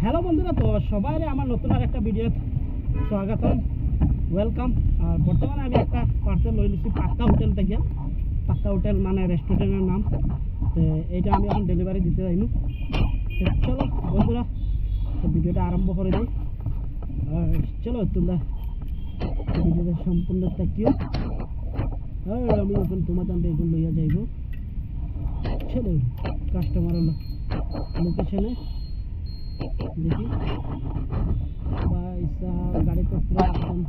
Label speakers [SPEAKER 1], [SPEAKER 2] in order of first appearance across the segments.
[SPEAKER 1] Hello বন্ধুরা, তো সবাই আমার নতুন আর একটা ভিডিও স্বাগতম, ওয়েলকাম। আর বর্তমানে আমি একটা পার্সেল লই নিচ্ছি পাক্কা হোটেল থেকে। পাক্কা হোটেল মানে রেস্টুরেন্টের নাম। তো এইটা আমি এখন ডেলিভারি দিতে যাইনি। তো চলো বন্ধুরা, তো ভিডিওটা আরম্ভ করে দিই। আর চলো তোমরা ভিডিওটা সম্পূর্ণ দেখিও। আর আমি এখন তোমাদের এখন লইয়া যাইব। চলো কাস্টমার লোকেশনে দেখি। भाई साहब गाड़ी तो पूरा एकदम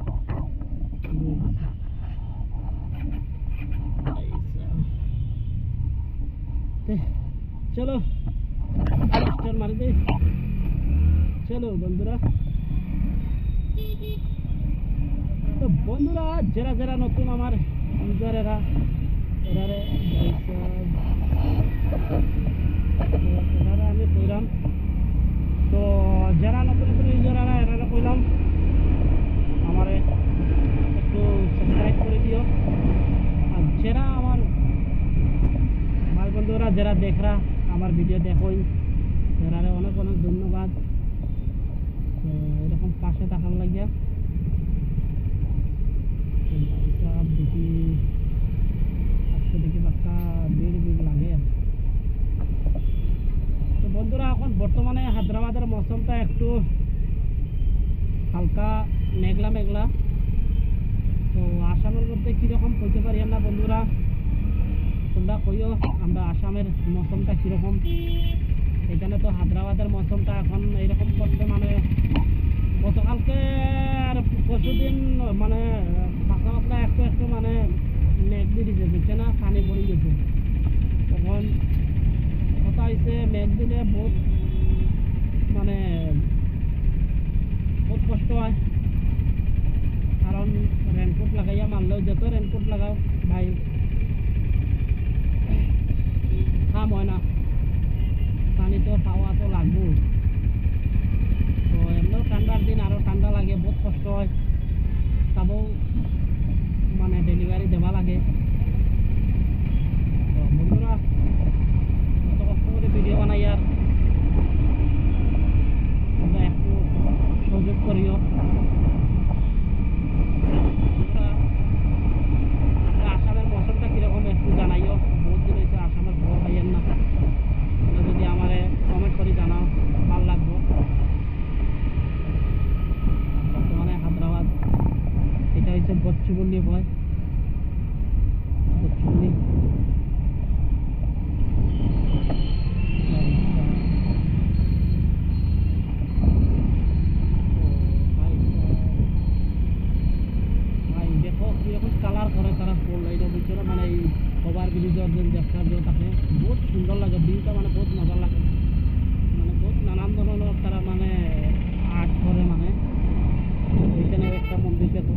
[SPEAKER 1] चलो स्टार मार दे। चलो बंधुरा, तो बंधुरा जरा जरा नतून आमार यूजर एरा एरारे भाई साहब एरारे आमी कइलाम। तो যারা নতুন নতুন ইউজাররা এরা কইলাম আমারে একটু সাবস্ক্রাইব করে দিও। আর যারা আমার ভাই বন্ধুরা যারা দেখরা আমার ভিডিও দেখোই এরারে অনেক অনেক ধন্যবাদ। তো এরকম পাশে থাকার লাগিয়া সব দেখি আজকে দেখি পাক্কা ভিড় লাগে। তো বন্ধুরা এখন বর্তমানে হায়দ্রাবাদের মৌসুমটা একটু হালকা মেঘলা মেঘলা। তো আসামের মধ্যে কীরকম কইতে পারি না বন্ধুরা, তোমরা কইও আমরা আসামের মৌসুমটা কীরকম। এখানে তো হায়দ্রাবাদের মৌসুমটা এখন এইরকম করছে, মানে গতকালকে আর পরশুদিন মানে পাকা পাতলা একটু একটু মানে মেঘ দিয়ে দিছে, বুঝছে না, পানি পড়ে গেছে। তখন কথা হয়েছে মেঘ দিলে বহুত মানে বহুত কষ্ট হয়, কারণ রেনকোট লাগাইয়া মানলেও যত রেনকোট লাগাও ভাই কাম হয় না, পানি তো পাওয়া তো লাগবো। তো এমনিও ঠান্ডার দিন আরও ঠান্ডা লাগে, বহুত কষ্ট হয়, তাও মানে ডেলিভারি দেওয়া লাগে। তো বন্ধুরা কত কষ্ট করে ভিডিও বানাই আর তোমরা একটু সহযোগ করিও। আসামের মৌসুমটা কীরকম একটু জানাইও, বহুত দিন হয়েছে আসামের খবর পাইয়েন না, যদি আমারে কমেন্ট করে জানাও ভালো লাগবো। বর্তমানে হায়দ্রাবাদ এটা হচ্ছে গচ্ছিবুল্লি হয়, গচ্ছিবুল্লি। কালার করে তারা ফুল এটা বুঝছো না, মানে এই ওভার ব্রিজের যে দেখার যে থাকে বহুত সুন্দর লাগে, ভিউটা মানে বহুত মজা লাগে, মানে বহুত নানান ধরনের তারা মানে আর্ট করে। মানে ওইখানে একটা মন্দির দেখো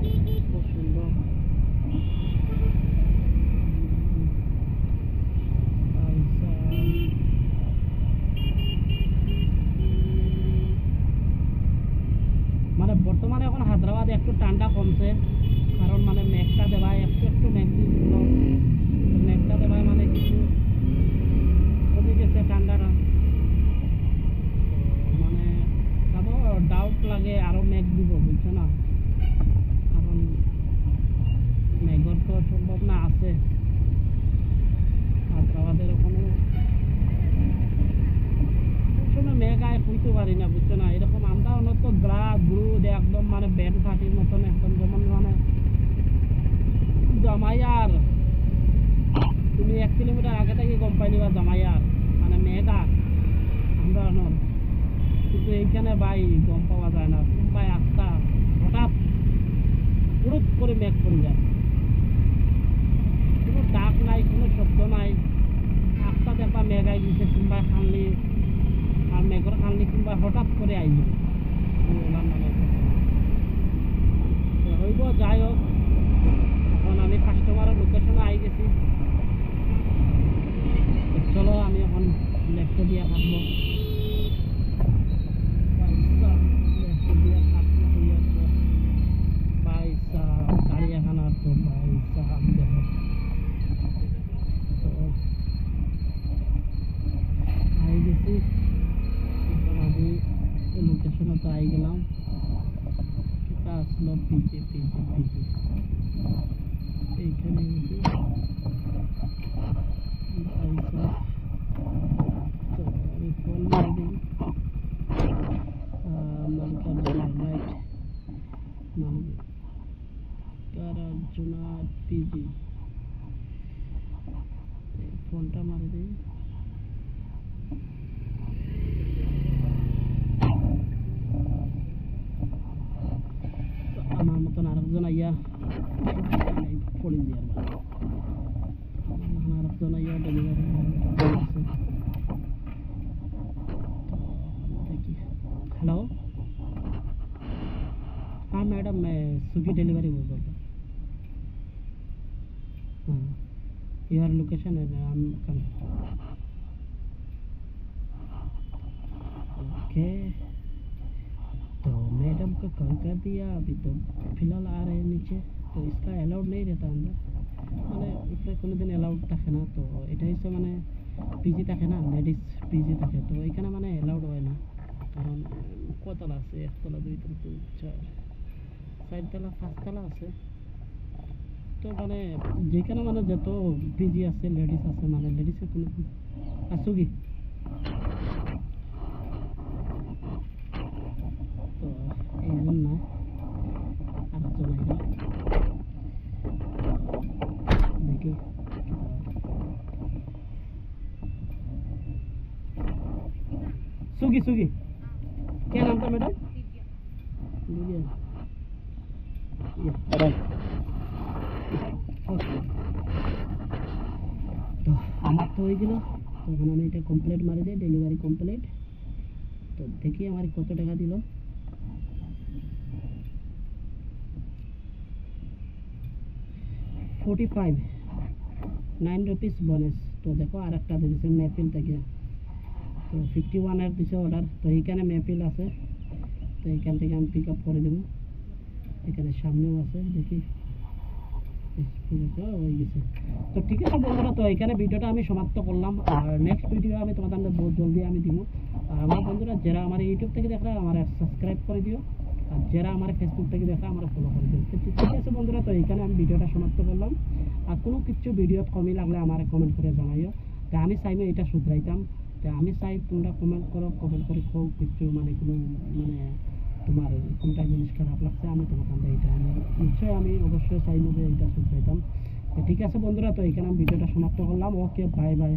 [SPEAKER 1] খুব সুন্দর। মানে বর্তমানে এখন হায়দ্রাবাদে একটু ঠান্ডা কমছে, কারণ মানে মেঘটা দেওয়ায় একটু একটু মেঘ দিল, মেঘটা দেওয়ায় মানে কিছু কমে গেছে ঠান্ডাটা। মানে তারপর ডাউট লাগে আরও মেঘ দিব, বুঝছো না, কারণ মেঘর তো সম্ভাবনা আছে হায়দ্রাবাদের ওখানে। সময় মেঘ আয় খুঁজতে পারি না, বুঝছো না, এরকম আমরা অনেক তো গ্রু একদম মানে ব্যান্ড পার্টির মতন একদম, যেমন মানে জামাইয়ার তুমি 1 কিলোমিটার আগে থেকে গম পাইলি বা জামাইয়ার মানে মেঘা আমরা নন, কিন্তু এইখানে ভাই গম পাওয়া যায় না, ভাই একটা হঠাৎ হুড়ুট করে মেঘ পড়ে যায়, কোনো ডাক নাই, কোনো শব্দ নাই, একটা দেখবা মেঘ আই গেছে কিংবা খানলি আর মেঘর খানলি কিংবা হঠাৎ করে আইল হইব। যাই হোক এখন আমি কাস্টমারের লোকেশনে আই গেছি। চলো আমি এখন লেফটে দিয়ে কাটবো, ভাই সাহেব গাড়ি এখন আর তো ভাই সাহেব দেখো। তো আই গেছি, আমি লোকেশন তো আই গেলাম কিতা আসলো পিজি পিজি পিজি এইখানে তো আমি ফোন মারি দিই মল্লিকার্জুন রাইট মল্লিকার্জুন পিজি ফোনটা মারি দিই আমার মতন আরেকজন আইয়া পড়ে দিয়ে আরেকজন আইয়া ডেলিভারি देखिए हेलो हाँ मैडम मैं स्विगी डिलीवरी बोल रहा हूँ हाँ योर लोकेशन है आई एम कमिंग ओके तो मैडम को कॉल कर दिया अभी तो फिलहाल आ रहे हैं नीचे तो इसका अलाउड नहीं रहता अंदर মানে উপরে কোনোদিন অ্যালাউড থাকে না তো এটা হচ্ছে মানে পিজি থাকে না লেডিস পিজি থাকে তো এখানে মানে অ্যালাউড হয় না কারণ কতলা আছে একতলা দুইতলা তিন চার চারতলা পাঁচতলা আছে তো মানে যেখানে মানে যত পিজি আছে লেডিস আছে মানে লেডিসের কোনো আসো কি তো এই জন্য আরেকজন আইলা দেখি सुगी सुगी क्या नाम था मैडम लिविया तो আমার তো হয়ে গেল তখন আমি এটা কমপ্লিট মারি দিই ডেলিভারি কমপ্লিট তো দেখি আমার কত টাকা দিল 45 9 रुपीस बोनस तो देखो আর একটা দিয়েছে মেপিল থেকে তো 51 এর দিছে অর্ডার তো এইখানে মেপিল আছে তো এইখান থেকে আমি পিক আপ করে দেব এখানে সামনেও আছে দেখি হয়ে গেছে তো ঠিক আছে বন্ধুরা তো এখানে ভিডিওটা আমি সমাপ্ত করলাম আর নেক্সট ভিডিও আমি তোমাদের বহুত জলদি আমি দিব আর আমার বন্ধুরা যারা আমার ইউটিউব থেকে দেখরা আমার সাবস্ক্রাইব করে দিও আর যারা আমার ফেসবুক থেকে দেখরা আমার ফলো করে দিও ঠিক আছে বন্ধুরা তো এখানে আমি ভিডিওটা সমাপ্ত করলাম আর কোনো কিছু ভিডিও কমই লাগলে আমার কমেন্ট করে জানাইও তা আমি চাইলে এটা শুধরাইতাম তা আমি চাই তোমরা কমেন্ট করো কমেন্ট করে খুব কিছু মানে কোনো মানে তোমার কোনটা জিনিস খারাপ লাগছে আমি তোমার কাছে এটা আমি নিশ্চয়ই আমি অবশ্যই চাইবো যে এটা শুধরাইতাম ঠিক আছে বন্ধুরা তো এখানে আমি ভিডিওটা সমাপ্ত করলাম ওকে বাই বাই